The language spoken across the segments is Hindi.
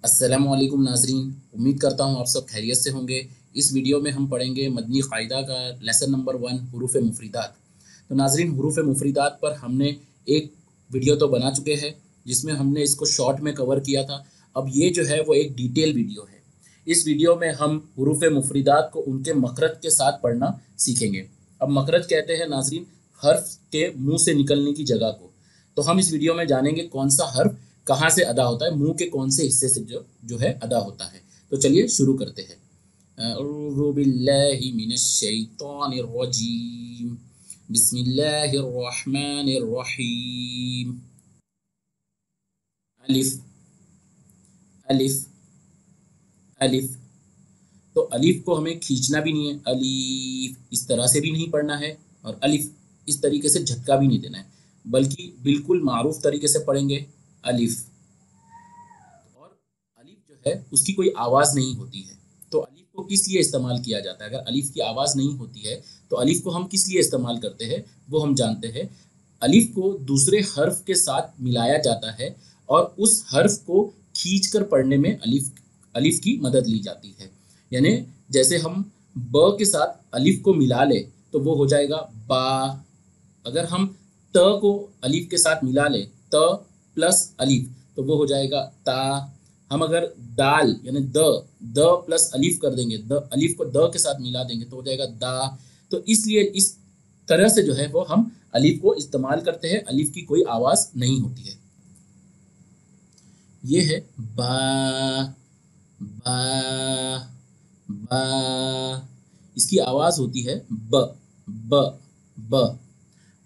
अस्सलामुअलैकुम नाजरीन, उम्मीद करता हूँ आप सब खैरियत से होंगे। इस वीडियो में हम पढ़ेंगे मदनी क़ायदा का लेसन नंबर 1 हुरूफ़ मुफ़रीदात। तो नाजरीन, हुरूफ़ मुफ़रीदात पर हमने एक वीडियो तो बना चुके हैं जिसमें हमने इसको शॉर्ट में कवर किया था। अब ये जो है वो एक डिटेल वीडियो है। इस वीडियो में हम हुरूफ़ मुफ़रीदात को उनके मखरज के साथ पढ़ना सीखेंगे। अब मखरज कहते हैं नाजरीन हर्फ के मुँह से निकलने की जगह को। तो हम इस वीडियो में जानेंगे कौन सा हर्फ कहाँ से अदा होता है, मुंह के कौन से हिस्से से जो है अदा होता है। तो चलिए शुरू करते हैं। अऊज़ु बिल्लाहि मिनश शैतानिर रजीम, बिस्मिल्लाहिर रहमानिर रहीम। अलिफ अलिफ अलिफ। तो अलिफ को हमें खींचना भी नहीं है, अलीफ इस तरह से भी नहीं पढ़ना है और अलिफ इस तरीके से झटका भी नहीं देना है, बल्कि बिल्कुल मारूफ तरीके से पढ़ेंगे अलिफ। और अलिफ जो है उसकी कोई आवाज़ नहीं होती है। तो अलिफ को किस लिए इस्तेमाल किया जाता है? अगर अलिफ की आवाज़ नहीं होती है तो अलिफ को हम किस लिए इस्तेमाल करते हैं वो हम जानते हैं। अलिफ को दूसरे हर्फ के साथ मिलाया जाता है और उस हर्फ को खींच कर पढ़ने में अलिफ की मदद ली जाती है। यानी जैसे हम ब के साथ अलिफ को मिला ले तो वो हो जाएगा बा। अगर हम त को अलिफ के साथ मिला ले, त प्लस अलिफ, तो वो हो जाएगा ता। हम अगर दाल यानी द प्लस अलिफ कर देंगे, द अलिफ को द के साथ मिला देंगे तो हो जाएगा दा। तो इसलिए इस तरह से जो है वो हम अलिफ को इस्तेमाल करते हैं। अलिफ की कोई आवाज़ नहीं होती है। ये है बा बा बा। इसकी आवाज़ होती है ब ब ब।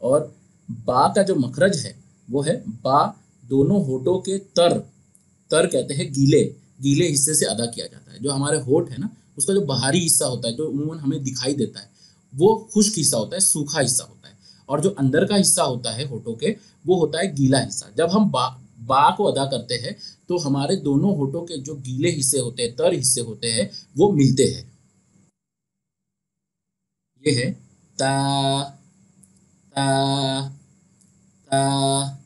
और बा का जो मखरज है वो है बा। दोनों होठों के तर कहते हैं गीले गीले हिस्से से अदा किया जाता है। जो हमारे होठ है ना, उसका जो बाहरी हिस्सा होता है जो उम्मूमन हमें दिखाई देता है वो खुश्क हिस्सा होता है, सूखा हिस्सा होता है। और जो अंदर का हिस्सा होता है होठों के वो होता है गीला हिस्सा। जब हम बा को अदा करते हैं तो हमारे दोनों होठों के जो गीले हिस्से होते हैं, तर हिस्से होते हैं, वो मिलते हैं। ये है ता ता ता।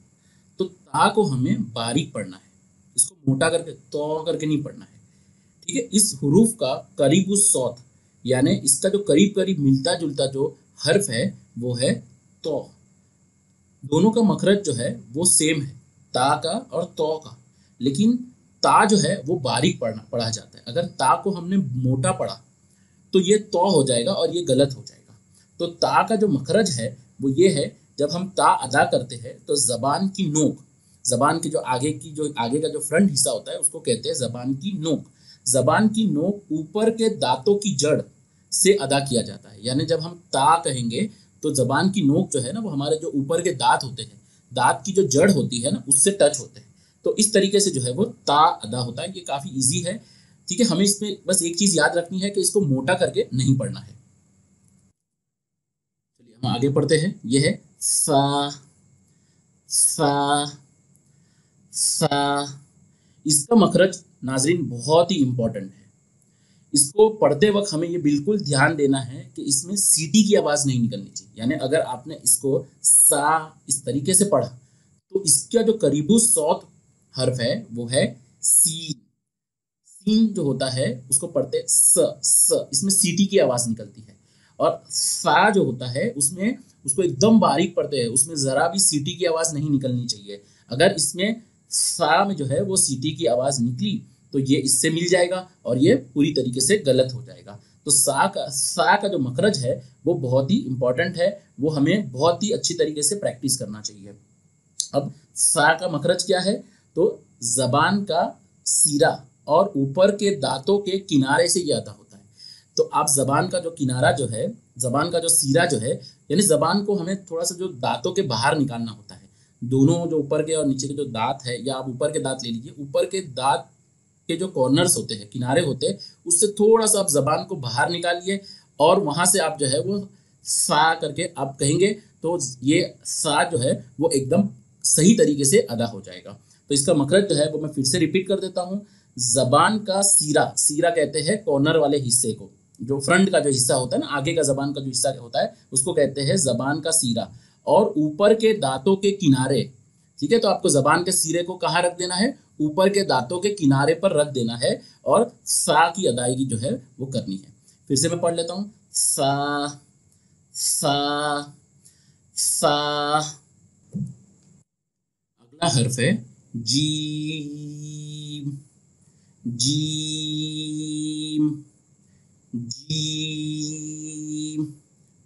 तो ता को हमें बारीक पढ़ना है, इसको मोटा करके तो करके नहीं पढ़ना है। ठीक है। इस हुरूफ का करीबु सौत यानी इसका जो करीब करीब मिलता जुलता जो हर्फ है वो है तो। दोनों का मखरज जो है वो सेम है, ता का और तो का। लेकिन ता जो है वो बारीक पढ़ा जाता है। अगर ता को हमने मोटा पढ़ा तो ये तो हो जाएगा और ये गलत हो जाएगा। तो ता का जो मखरज है वो ये है, जब हम ता अदा करते हैं तो ज़बान की नोक, ज़बान की जो आगे का जो फ्रंट हिस्सा होता है उसको कहते हैं ज़बान की नोक। ज़बान की नोक ऊपर के दांतों की जड़ से अदा किया जाता है। यानी जब हम ता कहेंगे तो ज़बान की नोक जो है ना वो हमारे जो ऊपर के दांत होते हैं, दांत की जो जड़ होती है ना उससे टच होते हैं। तो इस तरीके से जो है वो ता अदा होता है। ये काफ़ी ईजी है। ठीक है। हमें इसमें बस एक चीज़ याद रखनी है कि इसको मोटा करके नहीं पढ़ना है। चलिए हम आगे पढ़ते हैं। ये है सा सा सा। इसका मखरज नाजरीन बहुत ही इंपॉर्टेंट है। इसको पढ़ते वक्त हमें ये बिल्कुल ध्यान देना है कि इसमें सीटी की आवाज़ नहीं निकलनी चाहिए। यानी अगर आपने इसको सा इस तरीके से पढ़ा तो इसका जो करीबु सौत हर्फ है वो है सीन। सीन जो होता है उसको पढ़ते स, इसमें सीटी की आवाज़ निकलती है। और सा जो होता है उसमें उसको एकदम बारीक पढ़ते हैं, उसमें ज़रा भी सीटी की आवाज़ नहीं निकलनी चाहिए। अगर इसमें सा में जो है वो सीटी की आवाज़ निकली तो ये इससे मिल जाएगा और ये पूरी तरीके से गलत हो जाएगा। तो सा का जो मखरज है वो बहुत ही इंपॉर्टेंट है, वो हमें बहुत ही अच्छी तरीके से प्रैक्टिस करना चाहिए। अब सा का मखरज क्या है? तो ज़बान का सीरा और ऊपर के दांतों के किनारे से ये अदा होता है। तो आप ज़बान का जो किनारा जो है, ज़बान का जो सीरा जो है, यानी ज़बान को हमें थोड़ा सा जो दांतों के बाहर निकालना होता है। दोनों जो ऊपर के और नीचे के जो दांत है, या आप ऊपर के दांत ले लीजिए, ऊपर के दांत के जो कॉर्नर्स होते हैं, किनारे होते हैं, उससे थोड़ा सा आप ज़बान को बाहर निकालिए और वहाँ से आप जो है वो सा करके आप कहेंगे तो ये सा जो है वो एकदम सही तरीके से अदा हो जाएगा। तो इसका मखरज जो है वो मैं फिर से रिपीट कर देता हूँ। ज़बान का सीरा, सीरा कहते हैं कॉर्नर वाले हिस्से को, जो फ्रंट का जो हिस्सा होता है ना, आगे का ज़बान का जो हिस्सा होता है उसको कहते हैं ज़बान का सीरा। और ऊपर के दांतों के किनारे, ठीक है। तो आपको ज़बान के सीरे को कहाँ रख देना है? ऊपर के दांतों के किनारे पर रख देना है और सा की अदायगी जो है वो करनी है। फिर से मैं पढ़ लेता हूँ, सा सा सा। अगला हर्फ है जीम जीम जीम।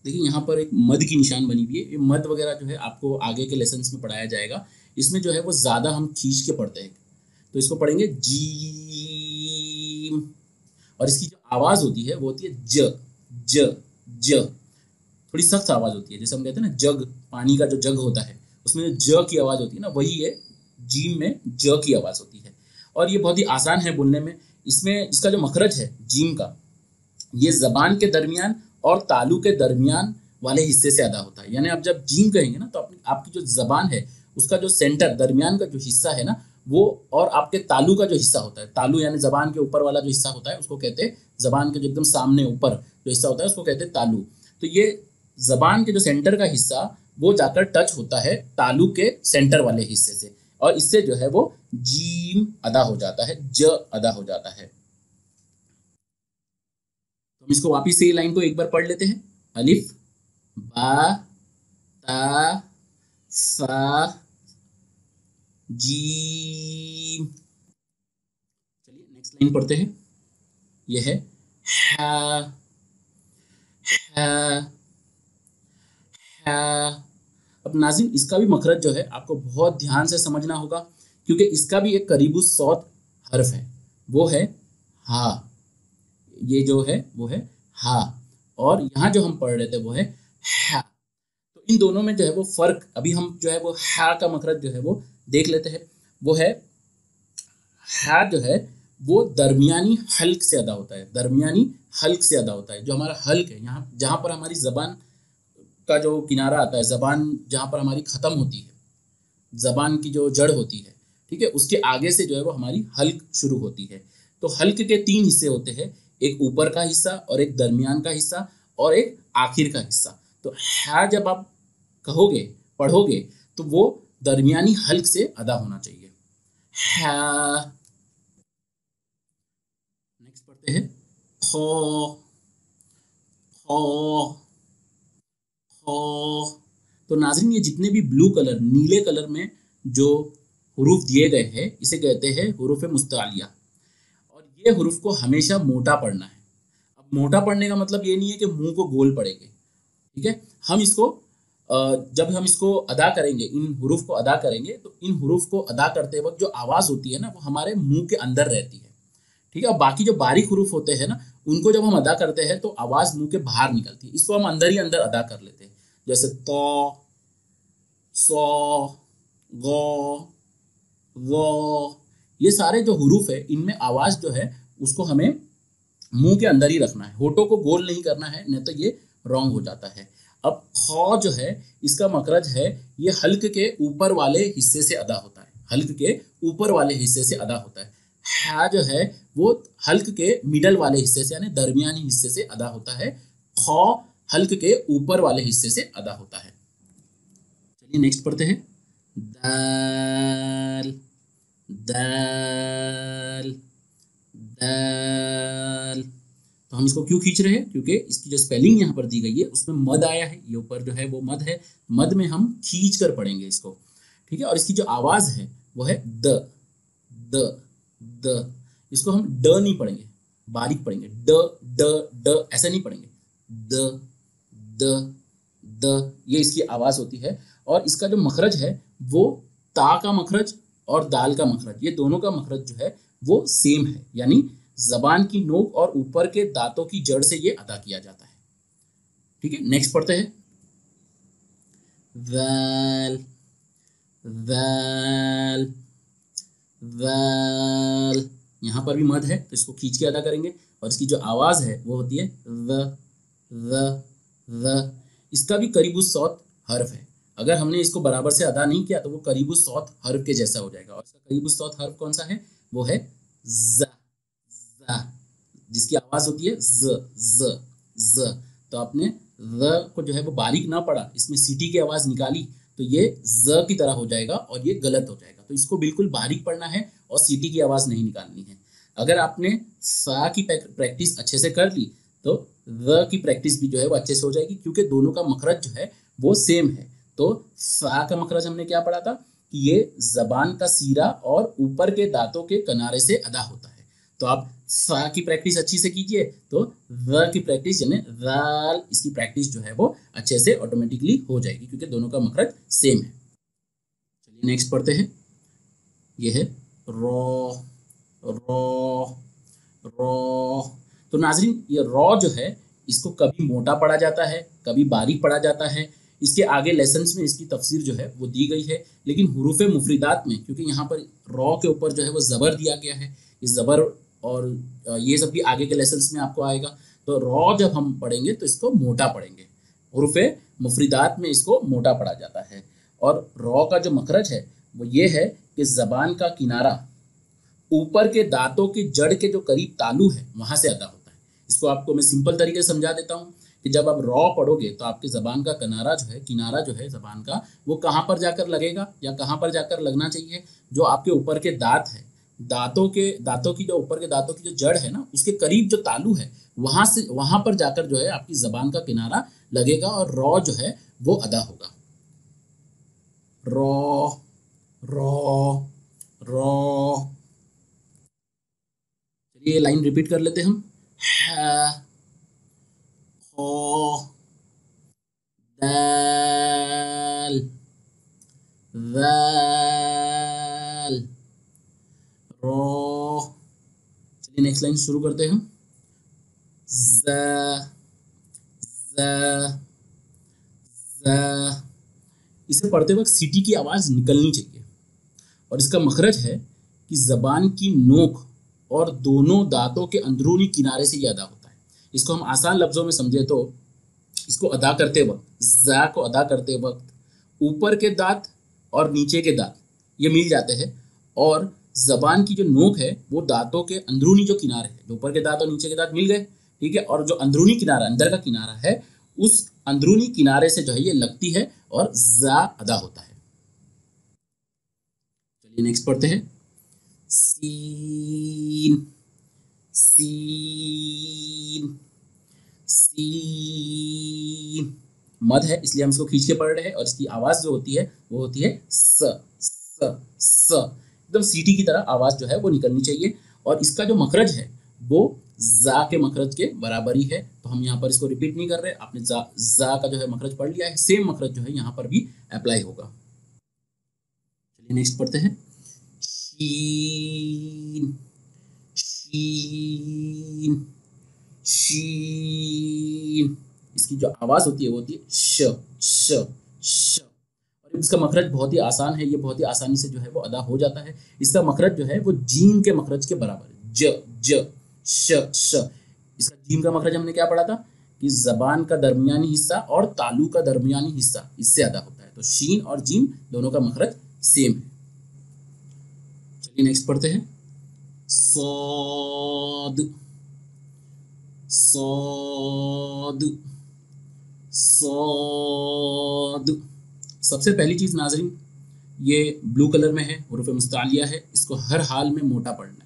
देखिए यहाँ पर एक मद की निशान बनी हुई है। ये मद वगैरह जो है आपको आगे के लेसन्स में पढ़ाया जाएगा। इसमें जो है वो ज़्यादा हम खींच के पढ़ते हैं, तो इसको पढ़ेंगे जीम। और इसकी जो आवाज़ होती है वो होती है ज ज ज। थोड़ी सख्त आवाज़ होती है, जैसे हम कहते हैं ना जग, पानी का जो जग होता है उसमें जो ज की आवाज़ होती है ना, वही है जीम में ज की आवाज़ होती है। और ये बहुत ही आसान है बोलने में। इसमें इसका जो मखरज है जीम का, ये जबान के दरमियान और तालू के दरमियान वाले हिस्से से अदा होता है। यानी आप जब जीम कहेंगे ना तो आपकी जो जबान है उसका जो सेंटर दरमियान का जो हिस्सा है ना वो, और आपके तालू का जो हिस्सा होता है, तालू यानी जबान के ऊपर वाला जो हिस्सा होता है उसको कहते हैं, जबान के जो एकदम सामने ऊपर जो हिस्सा होता है उसको कहते हैं तालू। तो ये जबान के जो सेंटर का हिस्सा वो जाकर टच होता है तालू के सेंटर वाले हिस्से से, और इससे जो है वो जीम अदा हो जाता है, ज अदा हो जाता है। तो हम इसको वापिस से ये लाइन को एक बार पढ़ लेते हैं, अलिफ बा ता सा जीम। चलिए नेक्स्ट लाइन पढ़ते हैं, यह है हा हा हा। अब नाज़रीन इसका भी मखरज जो है आपको बहुत ध्यान से समझना होगा, क्योंकि इसका भी एक करीबु सौत हर्फ है, वो है हा। ये जो है वो है हा, और यहाँ जो हम पढ़ रहे थे वो है हा। तो इन दोनों में जो है वो फर्क अभी हम जो है वो हा का मखरज जो है वो देख लेते हैं। वो है हा जो है वो दरमियानी हल्क से अदा होता है, दरमियानी हल्क से अदा होता है। जो हमारा हल्क है, यहाँ जहाँ पर हमारी जबान का जो किनारा आता है, जबान जहाँ पर हमारी ख़त्म होती है, जबान की जो जड़ होती है, ठीक है, उसके आगे से जो है वो हमारी हल्क शुरू होती है। तो हल्क के 3 हिस्से होते हैं, एक ऊपर का हिस्सा और एक दरमियान का हिस्सा और एक आखिर का हिस्सा। तो हा जब आप कहोगे पढ़ोगे तो वो दरमियानी हल्क से अदा होना चाहिए, हा। नेक्स्ट पढ़ते हैं खो खो खो। तो नाज़रीन ये जितने भी ब्लू कलर, नीले कलर में जो हुरूफ दिए गए हैं इसे कहते हैं हुरूफ मुस्तालिया, और ये हुरूफ को हमेशा मोटा पढ़ना है। अब मोटा पढ़ने का मतलब ये नहीं है कि मुंह को गोल पढ़ेंगे, ठीक है। हम इसको जब हम इसको अदा करेंगे, इन हुरूफ को अदा करेंगे, तो इन हुरूफ को अदा करते वक्त जो आवाज़ होती है ना वो हमारे मुंह के अंदर रहती है, ठीक है। और बाकी जो बारीक हुरूफ होते हैं ना उनको जब हम अदा करते हैं तो आवाज़ मुंह के बाहर निकलती है, इसको हम अंदर ही अंदर अदा कर लेते हैं। जैसे तो, सो, गो, वो, ये सारे जो हुरूफ है इनमें आवाज़ जो है उसको हमें मुंह के अंदर ही रखना है, होठों को गोल नहीं करना है, नहीं तो ये रॉन्ग हो जाता है। अब खौ जो है इसका मखरज है, ये हल्क के ऊपर वाले हिस्से से अदा होता है, हल्क के ऊपर वाले हिस्से से अदा होता है। हा जो है वो हल्क के मिडल वाले हिस्से से यानी दरमियानी हिस्से से अदा होता है। खौ हल्क के ऊपर वाले हिस्से से अदा होता है। चलिए नेक्स्ट पढ़ते हैं, दाल दाल दाल। तो हम इसको क्यों खींच रहे हैं, क्योंकि इसकी जो स्पेलिंग यहाँ पर दी गई है उसमें मद आया है, ये ऊपर जो है वो मद है, मद में हम खींच कर पढ़ेंगे इसको, ठीक है। और इसकी जो आवाज़ है वो है द द द। इसको हम ड नहीं पढ़ेंगे, बारीक पढ़ेंगे, ड ड ड ऐसा नहीं पढ़ेंगे, द द द, ये इसकी आवाज़ होती है। और इसका जो मखरज है वो ता का मखरज और दाल का मखरज, ये दोनों का मखरज जो है वो सेम है, यानी जबान की नोक और ऊपर के दांतों की जड़ से ये अदा किया जाता है, ठीक है। नेक्स्ट पढ़ते हैं, वैल वैल वैल। यहाँ पर भी मद है तो इसको खींच के अदा करेंगे, और इसकी जो आवाज़ है वो होती है व व व। इसका भी करीबु सौत हर्फ है, अगर हमने इसको बराबर से अदा नहीं किया तो वो करीबु सौत हर्फ के जैसा हो जाएगा। और इसका करीबु सौत हर्फ कौन सा है, वो है ज ज, जिसकी आवाज़ होती है ज ज ज। तो आपने ज को जो है वो बारीक ना पढ़ा, इसमें सीटी की आवाज़ निकाली तो ये ज की तरह हो जाएगा और ये गलत हो जाएगा। तो इसको बिल्कुल बारीक पढ़ना है और सीटी की आवाज़ नहीं निकालनी है। अगर आपने सा की प्रैक्टिस अच्छे से कर ली तो व की प्रैक्टिस भी जो है वो अच्छे से हो जाएगी, क्योंकि दोनों का मखरज जो है वो सेम है। तो सा का मखरज हमने क्या पढ़ा था कि ये जबान का सीरा और ऊपर के दांतों के किनारे से अदा होता है। तो आप सा की प्रैक्टिस अच्छी से कीजिए तो व की प्रैक्टिस यानी राल, इसकी प्रैक्टिस जो है वो अच्छे से ऑटोमेटिकली हो जाएगी, क्योंकि दोनों का मखरज सेम है। चलिए नेक्स्ट पढ़ते हैं। ये है रॉ रॉ रॉ। तो नाजरीन ये रॉ जो है इसको कभी मोटा पढ़ा जाता है, कभी बारीक पढ़ा जाता है। इसके आगे लेसन्स में इसकी तफसीर जो है वो दी गई है, लेकिन हुरूफ मुफरिदात में, क्योंकि यहाँ पर रॉ के ऊपर जो है वो ज़बर दिया गया है, इस ज़बर और ये सब भी आगे के लेसन्स में आपको आएगा। तो रॉ जब हम पढ़ेंगे तो इसको मोटा पढ़ेंगे, हुरूफ मुफरिदात में इसको मोटा पढ़ा जाता है। और रॉ का जो मखरज है वो ये है कि ज़बान का किनारा ऊपर के दांतों की जड़ के जो करीब तालू है वहां से अदा होता है। इसको आपको मैं सिंपल तरीके से समझा देता हूँ कि जब आप रॉ पढ़ोगे तो आपकी जबान का किनारा जो है जबान का, वो कहाँ पर जाकर लगेगा या कहाँ पर जाकर लगना चाहिए, जो आपके ऊपर के दांत है, दांतों की जो ऊपर के दांतों की जो जड़ है ना, उसके करीब जो तालू है वहां पर जाकर जो है आपकी जबान का किनारा लगेगा और रॉ जो है वो अदा होगा। Raw raw raw. ये लाइन रिपीट कर लेते हम। हा हो दाल वाल रो। चलिए नेक्स्ट लाइन शुरू करते हैं हम। ज़ ज़ ज़। इसे पढ़ते वक्त सीटी की आवाज़ निकलनी चाहिए और इसका मखरज है कि ज़बान की नोक और दोनों दांतों के अंदरूनी किनारे से ये अदा होता है। इसको हम आसान लफ्ज़ों में समझे तो इसको अदा करते वक्त, ज़ा को अदा करते वक्त ऊपर के दांत और नीचे के दांत ये मिल जाते हैं और ज़बान की जो नोक है वो दांतों के अंदरूनी जो किनारे है, जो ऊपर के दांत और नीचे के दांत मिल गए, ठीक है, और जो अंदरूनी किनारा, अंदर का किनारा है, उस अंदरूनी किनारे से जो है ये लगती है और ज़ा अदा होता है। चलिए नेक्स्ट पढ़ते हैं। सीन सीन सीन। मद है इसलिए हम इसको खींच के पढ़ रहे हैं और इसकी आवाज जो होती है वो होती है स स स। एकदम सीटी की तरह आवाज जो है वो निकलनी चाहिए और इसका जो मखरज है वो जा के मखरज के बराबर ही है। तो हम यहाँ पर इसको रिपीट नहीं कर रहे, आपने जा का जो है मखरज पढ़ लिया है, सेम मखरज जो है यहाँ पर भी अप्लाई होगा। चलिए नेक्स्ट पढ़ते हैं। शीन शीन शीन। इसकी जो आवाज होती है वो होती है श श श। और इसका मखरज बहुत ही आसान है, ये बहुत ही आसानी से जो है वो अदा हो जाता है। इसका मखरज जो है वो जीम के मखरज के बराबर है, ज ज श श। इसका जीम का मखरज हमने क्या पढ़ा था कि जबान का दरमियानी हिस्सा और तालू का दरमियानी हिस्सा इससे अदा होता है। तो शीन और जीम दोनों का मखरज सेम है। चलिए नेक्स्ट पढ़ते हैं। सौद सौद सौद। सबसे पहली चीज नाजरीन, ये ब्लू कलर में है, हुरूफ मुस्तालिया है, इसको हर हाल में मोटा पढ़ना है।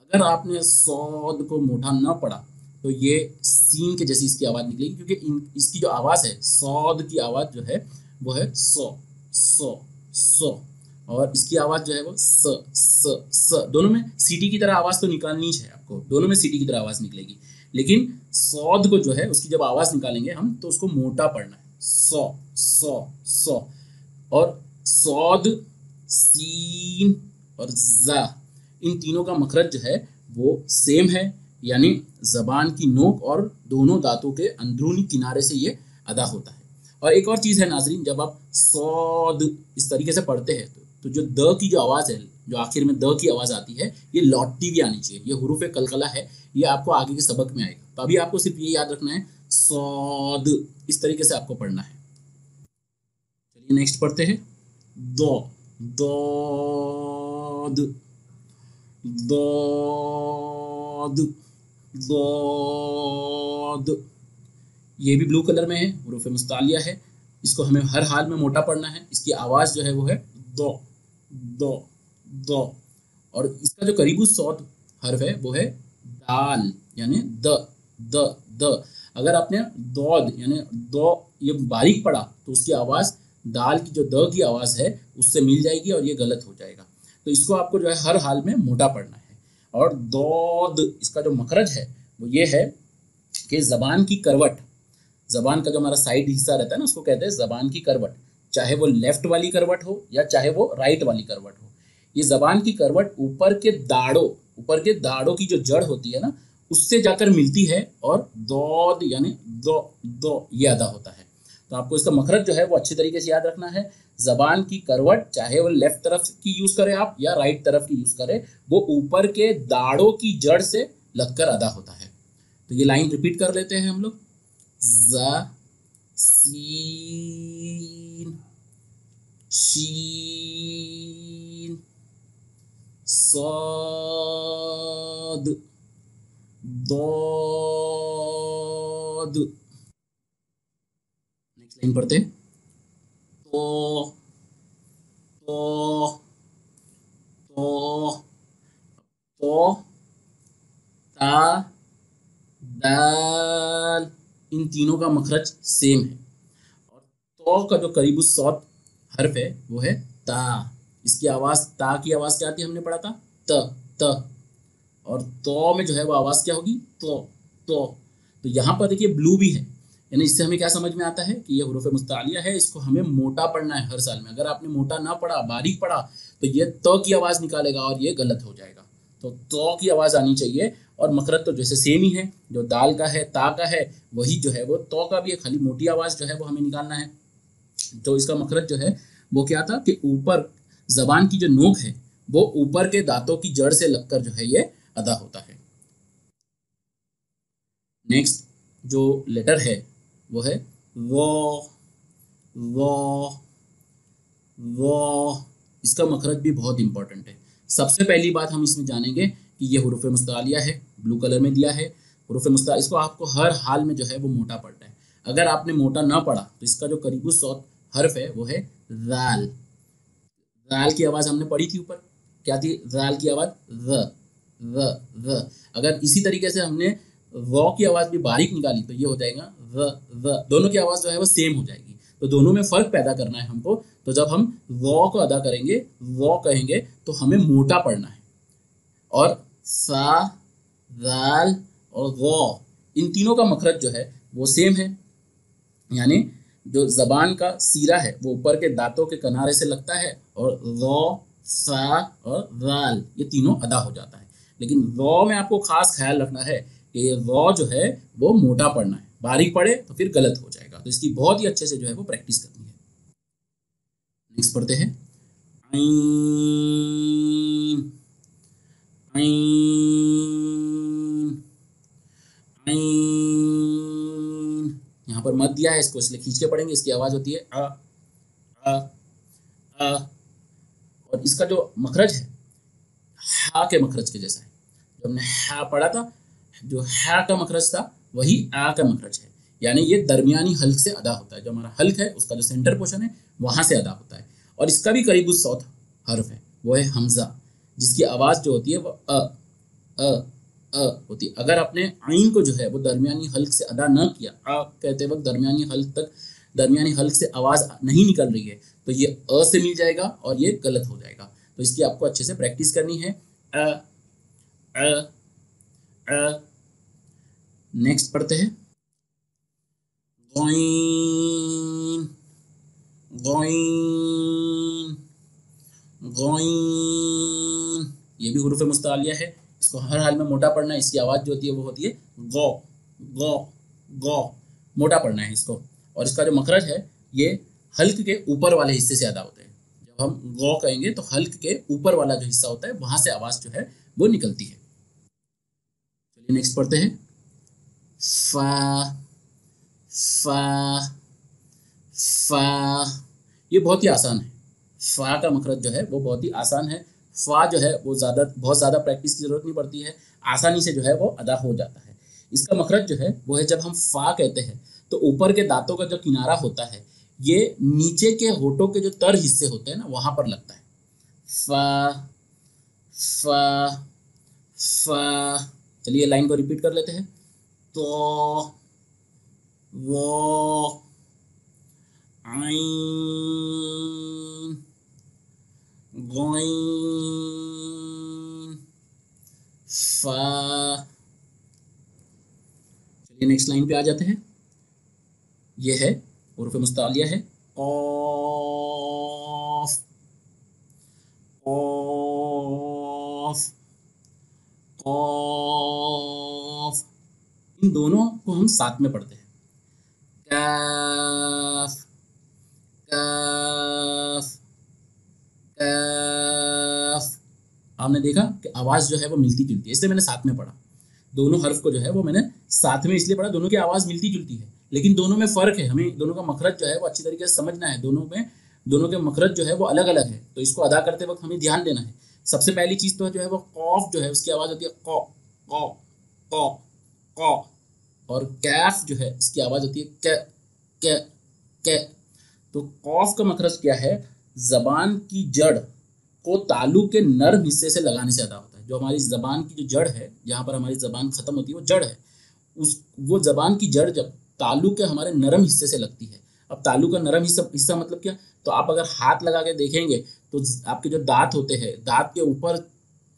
अगर आपने सौद को मोटा न पढ़ा तो ये सीन के जैसी इसकी आवाज़ निकलेगी, क्योंकि इसकी जो आवाज़ है, सौद की आवाज़ जो है वो है सौ सौ सौ, और इसकी आवाज़ जो है वो स स स। दोनों में सीटी की तरह आवाज़ तो निकालनी है आपको, दोनों में सीटी की तरह आवाज़ निकलेगी, लेकिन सौद को जो है उसकी जब आवाज़ निकालेंगे हम तो उसको मोटा पढ़ना है, सौ सौ सौ। और सौद, सीन और जा, इन तीनों का मखरज जो है वो सेम है, यानी जबान की नोक और दोनों दांतों के अंदरूनी किनारे से ये अदा होता है। और एक और चीज़ है नाजरीन, जब आप सौद इस तरीके से पढ़ते हैं तो जो द की जो आवाज़ है, जो आखिर में द की आवाज़ आती है, ये लौटती भी आनी चाहिए। ये हुरूफ कलकला है, ये आपको आगे के सबक में आएगा। तो अभी आपको सिर्फ ये याद रखना है, सौद इस तरीके से आपको पढ़ना है। चलिए नेक्स्ट पढ़ते हैं। दो दौद दौद दौद। ये भी ब्लू कलर में है, हुरूफ मुस्तालिया है, इसको हमें हर हाल में मोटा पढ़ना है। इसकी आवाज़ जो है वो है दो दो दो। और इसका जो करीबी सौत हर्फ है वो है दाल, यानी द द द। अगर आपने दौद यानी दो ये बारीक पढ़ा तो उसकी आवाज़ दाल की जो द की आवाज़ है उससे मिल जाएगी और ये गलत हो जाएगा। तो इसको आपको जो है हर हाल में मोटा पढ़ना है। और दौद इसका जो मखरज है वो ये है कि ज़बान की करवट, ज़बान का जो हमारा साइड हिस्सा रहता है ना उसको कहते हैं ज़बान की करवट, चाहे वो लेफ्ट वाली करवट हो या चाहे वो राइट वाली करवट हो। ये ज़बान की करवट ऊपर के दाढ़ों की जो जड़ होती है ना उससे जाकर मिलती है और दौद यानी दो दो ये अदा होता है। तो आपको इसका मखरज जो है वो अच्छी तरीके से याद रखना है। ज़बान की करवट चाहे वो लेफ्ट तरफ की यूज़ करें आप या राइट तरफ की यूज़ करें, वो ऊपर के दाढ़ों की जड़ से लगकर अदा होता है। तो ये लाइन रिपीट कर लेते हैं हम लोग। ज़ सीन शीन सौद दौद। नेक्स्ट लाइन पढ़ते हैं। तो तो तो तो ता दाल, इन तीनों का मखरज सेम है। और तो का जो करीबी सौत हर्फ है वो है ता। इसकी आवाज़ ता की आवाज़ क्या आती है हमने पढ़ा था त त। और तो में जो है वो आवाज़ क्या होगी तो यहाँ पर देखिए ब्लू भी है, यानी इससे हमें क्या समझ में आता है कि ये हुरूफ मुस्तालिया है, इसको हमें मोटा पढ़ना है हर साल में। अगर आपने मोटा ना पढ़ा बारीक पढ़ा तो ये तो की आवाज़ निकालेगा और ये गलत हो जाएगा। तो की आवाज़ आनी चाहिए। और मखरज तो जैसे सेम ही है, जो दाल का है ता का है वही जो है वो तो का भी है, खाली मोटी आवाज़ जो है वो हमें निकालना है। तो इसका मखरज जो है वो क्या था कि ऊपर ज़बान की जो नोक है वो ऊपर के दांतों की जड़ से लगकर जो है ये अदा होता है। नेक्स्ट जो लेटर है वो है वो वो वो। इसका मखरज भी बहुत इंपॉर्टेंट है। सबसे पहली बात हम इसमें जानेंगे कि ये हुरूफ मुस्तालिया है, ब्लू कलर में दिया है हुरूफ मुस्तालिया। इसको आपको हर हाल में जो है वो मोटा पढ़ना है। अगर आपने मोटा ना पढ़ा तो इसका जो करीबी सौत हर्फ है वो है दाल। दाल की आवाज़ हमने पढ़ी थी ऊपर, क्या थी दाल की आवाज़ व। अगर इसी तरीके से हमने वो की आवाज़ भी बारीक निकाली तो ये हो जाएगा व। दोनों की आवाज़ जो है वो सेम हो जाएगी। तो दोनों में फ़र्क पैदा करना है हमको। तो जब हम वो को अदा करेंगे, वो कहेंगे तो हमें मोटा पढ़ना है। और सा दाल और वो, इन तीनों का मखरज जो है वो सेम है, यानी जो ज़बान का सीरा है वो ऊपर के दांतों के किनारे से लगता है और रो सा और दाल ये तीनों अदा हो जाता है। लेकिन रो में आपको खास ख्याल रखना है कि ये रो जो है वो मोटा पढ़ना है, बारीक पढ़े तो फिर गलत हो जाएगा। तो इसकी बहुत ही अच्छे से जो है वो प्रैक्टिस करनी है। नेक्स्ट पढ़ते हैं ऐन ऐन ऐन। यहाँ पर मत दिया है, इसको इसलिए खींच के पढ़ेंगे। इसकी आवाज़ होती है अ अ अ। और इसका जो मखरज है हा के मखरज के जैसा है। जो हमने हा पढ़ा था, जो हा का मखरज था वही आ का मखरज है, यानी ये दरमियानी हल्क से अदा होता है। जो हमारा हल्क है उसका जो सेंटर पोर्शन है वहाँ से अदा होता है। और इसका भी करीब उस सौत हर्फ है वो है हमजा, जिसकी आवाज़ जो होती है वो अ होती है। अगर आपने आइन को जो है वो दरमियानी हल्क से अदा न किया, आ कहते वक्त दरमियानी हल्क से आवाज़ नहीं निकल रही है तो ये अ से मिल जाएगा और ये गलत हो जाएगा। तो इसकी आपको अच्छे से प्रैक्टिस करनी है। अ अ अ। नेक्स्ट पढ़ते हैं गोइन गोइन गोइन। ये भी हुरूफ मुस्तालिया है, इसको हर हाल में मोटा पढ़ना है। इसकी आवाज़ जो होती है वो होती है गो गो गो, मोटा पढ़ना है इसको। और इसका जो मखरज है ये हल्क के ऊपर वाले हिस्से से अदा होता है। जब हम गो कहेंगे तो हल्क के ऊपर वाला जो हिस्सा होता है वहाँ से आवाज़ जो है वो निकलती है। चलिए नेक्स्ट पढ़ते हैं फा फा फा। ये बहुत ही आसान है। फा का मखरज जो है वो बहुत ही आसान है। फा जो है वो बहुत ज़्यादा प्रैक्टिस की ज़रूरत नहीं पड़ती है, आसानी से जो है वो अदा हो जाता है। इसका मखरज जो है वो है जब हम फा कहते हैं तो ऊपर के दांतों का जो किनारा होता है ये नीचे के होठों के जो तर हिस्से होते हैं ना वहाँ पर लगता है। फा फ फ चलिए लाइन को रिपीट कर लेते हैं। तो वो आइन गोइन फा। चलिए नेक्स्ट लाइन पे आ जाते हैं। ये है हुरूफ मुस्तालिया है। कॉफ कॉफ कॉफ। इन दोनों को हम साथ में पढ़ते हैं। काफ काफ काफ। आपने देखा कि आवाज़ जो है वो मिलती जुलती है, इसलिए मैंने साथ में पढ़ा। दोनों हर्फ को जो है वो मैंने साथ में इसलिए पढ़ा, दोनों की आवाज़ मिलती जुलती है, लेकिन दोनों में फ़र्क है। हमें दोनों का मखरज जो है वो अच्छी तरीके से समझना है। दोनों के मखरज जो है वो अलग अलग है, तो इसको अदा करते वक्त हमें ध्यान देना है। सबसे पहली चीज़ तो जो है वो कॉफ जो है उसकी आवाज़ होती है कौ कौ कौ कौ। और कैफ जो है इसकी आवाज़ होती है क क। तो कॉफ का मखरज क्या है? जबान की जड़ को तालु के नर्म हिस्से से लगाने से अदा होता है। जो हमारी जबान की जो जड़ है, जहाँ पर हमारी जबान खत्म होती है वो जड़ है, उस वो जबान की जड़ जब तालु के हमारे नरम हिस्से से लगती है। अब तालु का नरम हिस्सा मतलब क्या? तो आप अगर हाथ लगा के देखेंगे तो आपके जो दांत होते हैं, दांत के ऊपर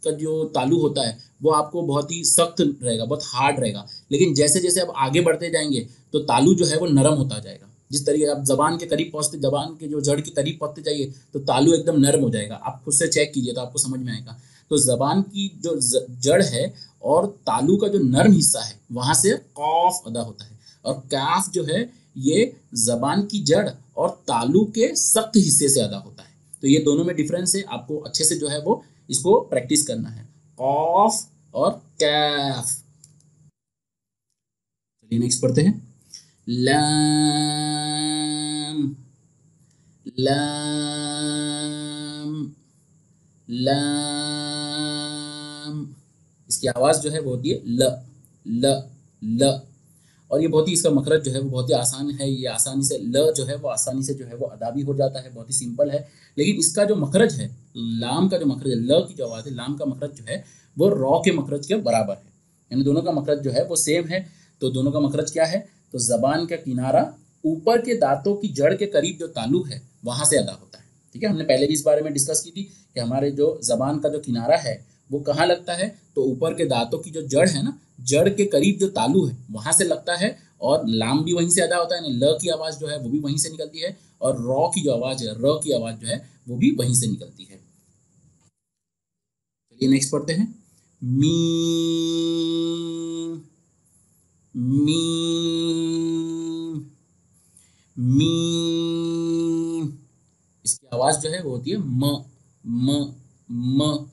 का जो तालु होता है वो आपको बहुत ही सख्त रहेगा, बहुत हार्ड रहेगा। लेकिन जैसे जैसे आप आगे बढ़ते जाएंगे तो तालु जो है वो नरम होता जाएगा। जिस तरीके आप जबान के करीब पहुंचते, जबान के जो जड़ के करीब पहुंचते जाइए तो तालु एकदम नरम हो जाएगा। आप खुद से चेक कीजिए तो आपको समझ में आएगा। तो जबान की जो जड़ है और तालु का जो नर्म हिस्सा है वहां से कॉफ अदा होता है। और काफ जो है ये जबान की जड़ और तालु के सख्त हिस्से से अदा होता है। तो ये दोनों में डिफरेंस है, आपको अच्छे से जो है वो इसको प्रैक्टिस करना है। कॉफ और कैफ। चलिए नेक्स्ट पढ़ते हैं। लाम लाम लाम। इसकी आवाज़ जो है वो होती है ल ल ल। और ये बहुत ही, इसका मखरज जो है वो बहुत ही आसान है। ये आसानी से ल जो है वो आसानी से जो है वो अदा भी हो जाता है, बहुत ही सिंपल है। लेकिन इसका जो मखरज है, लाम का जो मखरज है, ल की जो आवाज़ है, लाम का मखरज जो है वो रॉ के मखरज के बराबर है। यानी दोनों का मखरज जो है वो सेम है। तो दोनों का मखरज क्या है? तो जबान का किनारा ऊपर के दांतों की जड़ के करीब जो तालु है वहां से अदा होता है। ठीक है, हमने पहले भी इस बारे में डिस्कस की थी कि हमारे जो जबान का जो किनारा है वो कहाँ लगता है? तो ऊपर के दांतों की जो जड़ है ना, जड़ के करीब जो तालु है वहां से लगता है। और लाम भी वहीं से अदा होता है, यानी ल की आवाज़ जो है वो भी वहीं से निकलती है। और रॉ की जो आवाज़ है, र की आवाज़ जो है वो भी वहीं से निकलती है। चलिए नेक्स्ट पढ़ते हैं। Meme meme meme. इसकी आवाज़ जो है वो होती है म म म।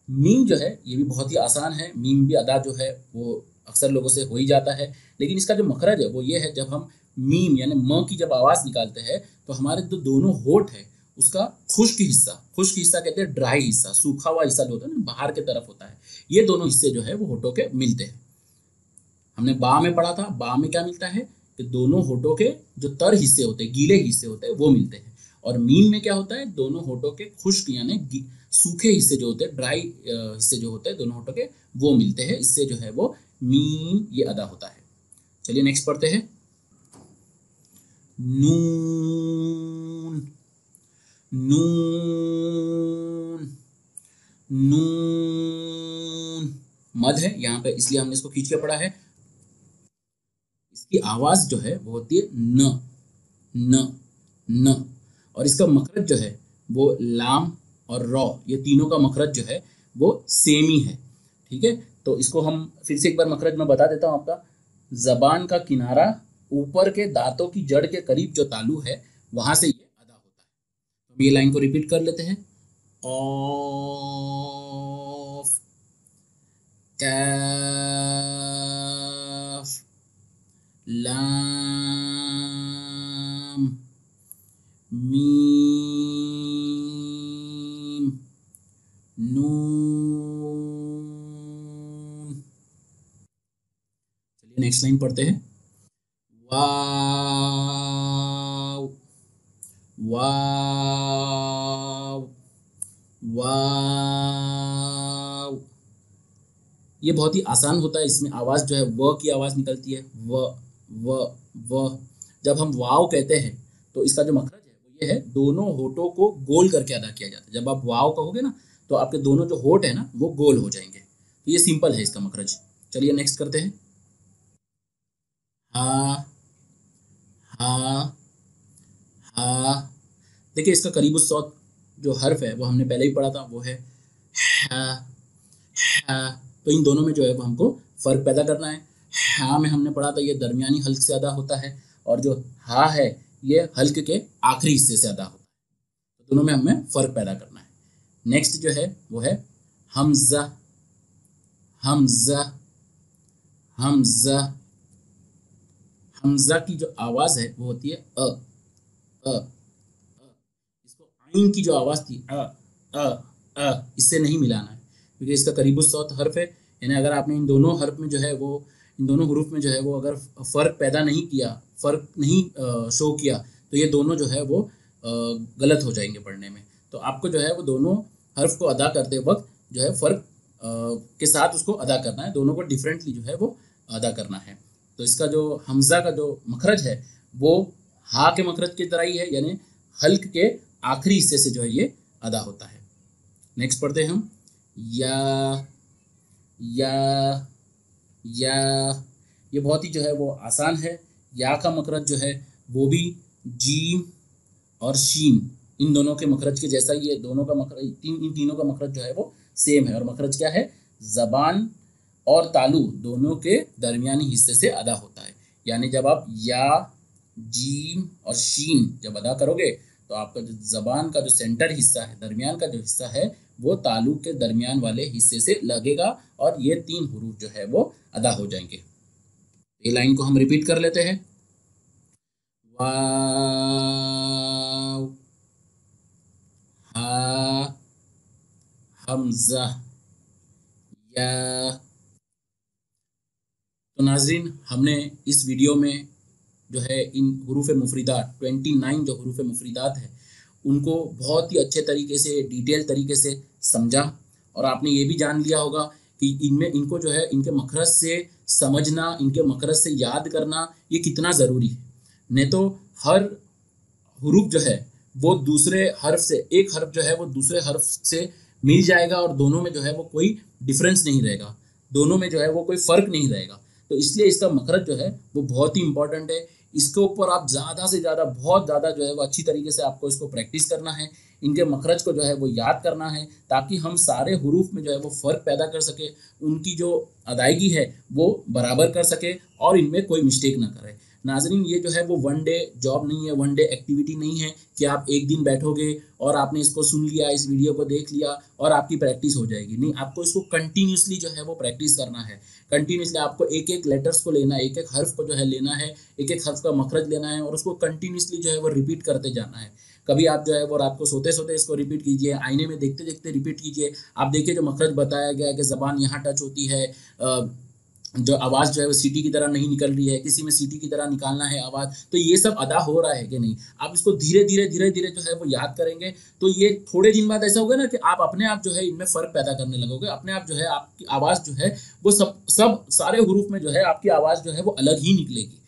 मीम जो है ये भी बहुत ही आसान है। मीम भी अदा जो है वो अक्सर लोगों से हो ही जाता है। लेकिन इसका जो मखरज है वो ये है, जब हम मीम यानी म की जब आवाज़ निकालते हैं तो हमारे जो दोनों होठ है उसका खुश्क हिस्सा कहते हैं, ड्राई हिस्सा, सूखा हुआ हिस्सा जो होता है ना बाहर की तरफ होता है, ये दोनों हिस्से जो है वो होठों के मिलते हैं। हमने बा में पढ़ा था, बा में क्या मिलता है कि दोनों होठों के जो तर हिस्से होते हैं, गीले हिस्से होते हैं वो मिलते हैं। और मीम में क्या होता है? दोनों होठों के खुश्क यानी सूखे हिस्से जो होते हैं, ड्राई हिस्से जो होते हैं दोनों होठों के, वो मिलते हैं। इससे जो है वो मीम ये अदा होता है। चलिए नेक्स्ट पढ़ते हैं। नून नून नून। मद है यहाँ पे, इसलिए हमने इसको खींच के पढ़ा है। इसकी आवाज़ जो है वो होती है न न न। और इसका मखरज जो है वो लाम और रॉ, ये तीनों का मखरज जो है वो सेम ही है। ठीक है, तो इसको हम फिर से एक बार मखरज में बता देता हूँ आपका। जबान का किनारा ऊपर के दांतों की जड़ के करीब जो तालु है वहां से ये अदा होता है। तो ये लाइन को रिपीट कर लेते हैं। ऑफ कैफ लाम मीम नून। चलिए नेक्स्ट लाइन पढ़ते हैं। वाव वाव वाव ये बहुत ही आसान होता है, इसमें आवाज़ जो है व की आवाज़ निकलती है, व। जब हम वाव कहते हैं तो इसका जो मखरज है वो ये है, दोनों होठों को गोल करके अदा किया जाता है। जब आप वाव कहोगे ना तो आपके दोनों जो होठ है ना वो गोल हो जाएंगे। तो ये सिंपल है इसका मखरज। चलिए नेक्स्ट करते हैं। हा, हा, हा। देखिए इसका करीब सौत जो हर्फ है वो हमने पहले ही पढ़ा था, वो है हा, हा। तो इन दोनों में जो है वो हमको फर्क पैदा करना है। हा में हमने पढ़ा था ये दरमियानी हल्क से अदा होता है, और जो हा है ये हल्क के आखिरी हिस्से से अदा होता है। तो दोनों में हमें फर्क पैदा करना है। नेक्स्ट जो है वो है हमजा, हमजा, हमजा। हमजा की जो आवाज़ है वो होती है अ। इसको आइन की जो आवाज़ थी इससे नहीं मिलाना है, क्योंकि इसका करीब सौत हर्फ है। यानी अगर आपने इन दोनों हर्फ में जो है वो, इन दोनों हरूफ में जो है वो अगर फ़र्क पैदा नहीं किया, फ़र्क नहीं शो किया, तो ये दोनों जो है वो गलत हो जाएंगे पढ़ने में। तो आपको जो है वो दोनों हर्फ को अदा करते वक्त जो है फ़र्क के साथ उसको अदा करना है, दोनों को डिफरेंटली जो है वो अदा करना है। तो इसका जो हमज़ा का जो मखरज है वो हा के मखरज की तरह ही है, यानी हल्क के आखिरी हिस्से से जो है ये अदा होता है। नेक्स्ट पढ़ते हैं हम या, या, या। ये बहुत ही जो है वो आसान है। या का मखरज जो है वो भी जीम और शीन इन दोनों के मखरज के जैसा ही है। दोनों का मखरज, इन तीनों का मखरज जो है वो सेम है। और मखरज क्या है, जबान और तालु दोनों के दरमियानी हिस्से से अदा होता है। यानी जब आप या, जीम और शीन जब अदा करोगे तो आपका जो जबान का जो सेंटर हिस्सा है, दरमियान का जो हिस्सा है, वो तालु के दरमियान वाले हिस्से से लगेगा और ये तीन हुरूफ जो है वो अदा हो जाएंगे। ये लाइन को हम रिपीट कर लेते हैं। वाव, हा, हमजा, या। तो नाज़रीन, हमने इस वीडियो में जो है इन हुरूफ मुफरीदात 29 जो हुरूफ मुफरीदात है उनको बहुत ही अच्छे तरीके से, डिटेल तरीके से समझा। और आपने ये भी जान लिया होगा कि इनमें इनको जो है इनके मखरज से समझना, इनके मखरज से याद करना ये कितना ज़रूरी है। नहीं तो हर हुरूफ जो है वो दूसरे हर्फ से, एक हर्फ जो है वो दूसरे हर्फ से मिल जाएगा और दोनों में जो है वो कोई डिफरेंस नहीं रहेगा, दोनों में जो है वो कोई फ़र्क नहीं रहेगा। तो इसलिए इसका मखरज जो है वो बहुत ही इंपॉर्टेंट है। इसके ऊपर आप ज़्यादा से ज़्यादा, बहुत ज़्यादा जो है वो अच्छी तरीके से आपको इसको प्रैक्टिस करना है, इनके मखरज को जो है वो याद करना है, ताकि हम सारे हुरूफ में जो है वो फ़र्क पैदा कर सके, उनकी जो अदायगी है वो बराबर कर सके और इनमें कोई मिस्टेक ना करे। नाजरीन, ये जो है वो वन डे जॉब नहीं है, वन डे एक्टिविटी नहीं है कि आप एक दिन बैठोगे और आपने इसको सुन लिया, इस वीडियो को देख लिया और आपकी प्रैक्टिस हो जाएगी। नहीं, आपको इसको कंटिन्यूसली जो है वो प्रैक्टिस करना है। कंटिन्यूसली आपको एक एक लेटर्स को लेना है, एक एक हर्फ को जो है लेना है, एक एक हर्फ का मखरज लेना है और उसको कंटिन्यूसली जो है वो रिपीट करते जाना है। कभी आप जो है वो रात को सोते सोते इसको रिपीट कीजिए, आईने में देखते देखते रिपीट कीजिए। आप देखिए जो मखरज बताया गया है कि ज़बान यहाँ टच होती है, जो आवाज़ जो है वो सीटी की तरह नहीं निकल रही है, किसी में सीटी की तरह निकालना है आवाज़, तो ये सब अदा हो रहा है कि नहीं। आप इसको धीरे धीरे धीरे धीरे जो है वो याद करेंगे तो ये थोड़े दिन बाद ऐसा होगा ना कि आप अपने आप जो है इनमें फ़र्क पैदा करने लगोगे। अपने आप जो है आपकी आवाज़ जो है वो सब सारे हुरूफ में जो है आपकी आवाज़ जो है वो अलग ही निकलेगी।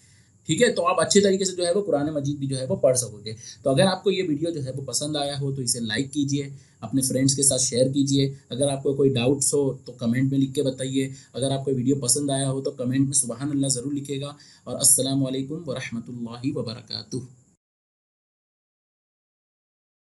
ठीक है, तो आप अच्छे तरीके से जो है वो कुरान मजीद भी जो है वो पढ़ सकोगे। तो अगर आपको ये वीडियो जो है वो पसंद आया हो तो इसे लाइक कीजिए, अपने फ्रेंड्स के साथ शेयर कीजिए। अगर आपको कोई डाउट्स हो तो कमेंट में लिख के बताइए। अगर आपको वीडियो पसंद आया हो तो कमेंट में सुबहान अल्लाह ज़रूर लिखिएगा। और अस्सलामु अलैकुम व रहमतुल्लाहि व बरकातुहू।